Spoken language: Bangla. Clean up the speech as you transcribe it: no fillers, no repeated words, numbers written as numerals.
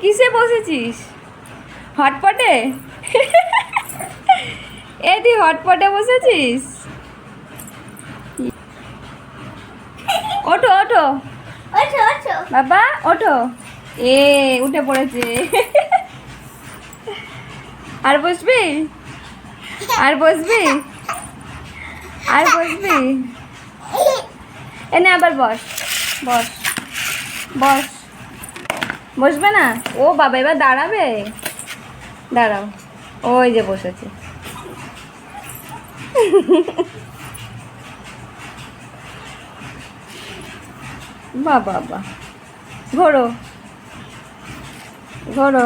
কিসে বসেছিস? হটপটে? এই তুই হটপটে বসেছিস? ওঠো ওঠো বাবা, ওঠো। উঠে পড়েছে। আর বসবি? আর বসবি? আর বসবি? এনে আবার বস, বস, বস। বসবে না? ও বাবা, এবার দাঁড়াবে। দাঁড়াও, ওই যে বসেছে। বাবা, ঘোরো, ঘোরো।